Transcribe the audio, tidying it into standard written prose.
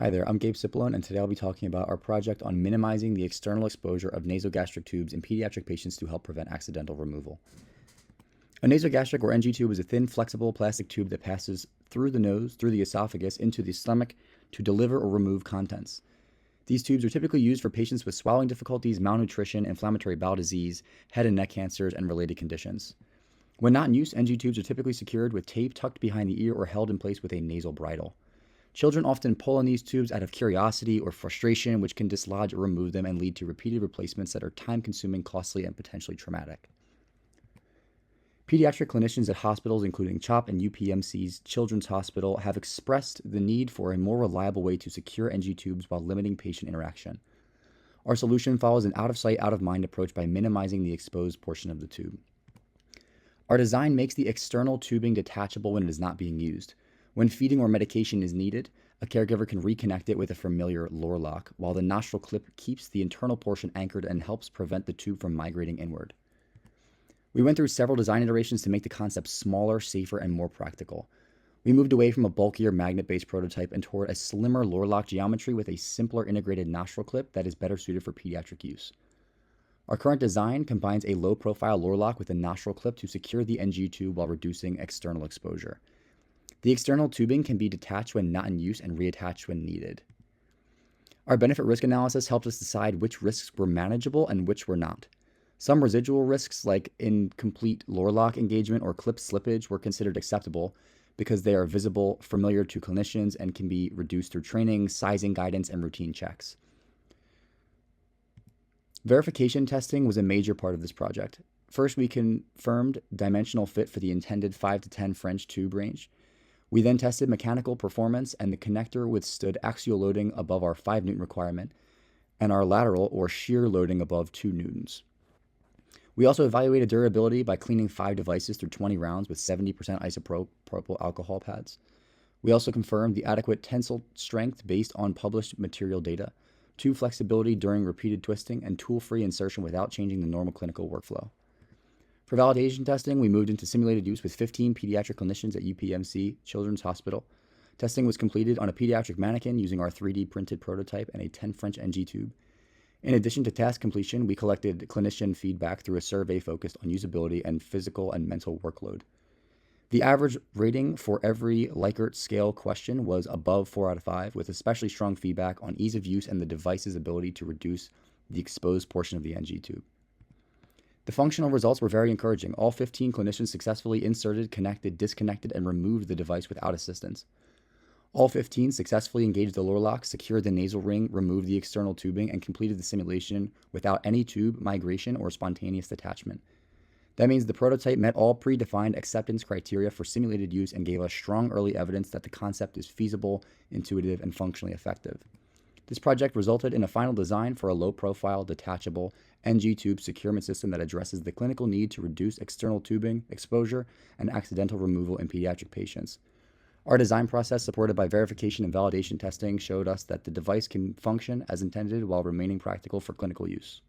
Hi there, I'm Gabe Cipollone, and today I'll be talking about our project on minimizing the external exposure of nasogastric tubes in pediatric patients to help prevent accidental removal. A nasogastric or NG tube is a thin, flexible plastic tube that passes through the nose, through the esophagus, into the stomach to deliver or remove contents. These tubes are typically used for patients with swallowing difficulties, malnutrition, inflammatory bowel disease, head and neck cancers, and related conditions. When not in use, NG tubes are typically secured with tape tucked behind the ear or held in place with a nasal bridle. Children often pull on these tubes out of curiosity or frustration, which can dislodge or remove them and lead to repeated replacements that are time consuming, costly, and potentially traumatic. Pediatric clinicians at hospitals, including CHOP and UPMC's Children's Hospital, have expressed the need for a more reliable way to secure NG tubes while limiting patient interaction. Our solution follows an out of sight, out of mind approach by minimizing the exposed portion of the tube. Our design makes the external tubing detachable when it is not being used. When feeding or medication is needed, a caregiver can reconnect it with a familiar Lore lock, while the nostril clip keeps the internal portion anchored and helps prevent the tube from migrating inward. We went through several design iterations to make the concept smaller, safer, and more practical. We moved away from a bulkier magnet-based prototype and toward a slimmer Lore lock geometry with a simpler integrated nostril clip that is better suited for pediatric use. Our current design combines a low-profile Lore lock with a nostril clip to secure the NG tube while reducing external exposure. The external tubing can be detached when not in use and reattached when needed. Our benefit risk analysis helped us decide which risks were manageable and which were not. Some residual risks, like incomplete Lore lock engagement or clip slippage, were considered acceptable because they are visible, familiar to clinicians, and can be reduced through training, sizing guidance, and routine checks. Verification testing was a major part of this project. First, we confirmed dimensional fit for the intended 5 to 10 French tube range. We then tested mechanical performance, and the connector withstood axial loading above our 5 Newton requirement and our lateral or shear loading above 2 Newtons. We also evaluated durability by cleaning 5 devices through 20 rounds with 70% isopropyl alcohol pads. We also confirmed the adequate tensile strength based on published material data, tube flexibility during repeated twisting, and tool-free insertion without changing the normal clinical workflow. For validation testing, we moved into simulated use with 15 pediatric clinicians at UPMC Children's Hospital. Testing was completed on a pediatric mannequin using our 3D printed prototype and a 10 French NG tube. In addition to task completion, we collected clinician feedback through a survey focused on usability and physical and mental workload. The average rating for every Likert scale question was above 4 out of 5, with especially strong feedback on ease of use and the device's ability to reduce the exposed portion of the NG tube. The functional results were very encouraging. All 15 clinicians successfully inserted, connected, disconnected, and removed the device without assistance. All 15 successfully engaged the Lore lock, secured the nasal ring, removed the external tubing, and completed the simulation without any tube migration or spontaneous detachment. That means the prototype met all predefined acceptance criteria for simulated use and gave us strong early evidence that the concept is feasible, intuitive, and functionally effective. This project resulted in a final design for a low-profile, detachable NG tube securement system that addresses the clinical need to reduce external tubing exposure and accidental removal in pediatric patients. Our design process, supported by verification and validation testing, showed us that the device can function as intended while remaining practical for clinical use.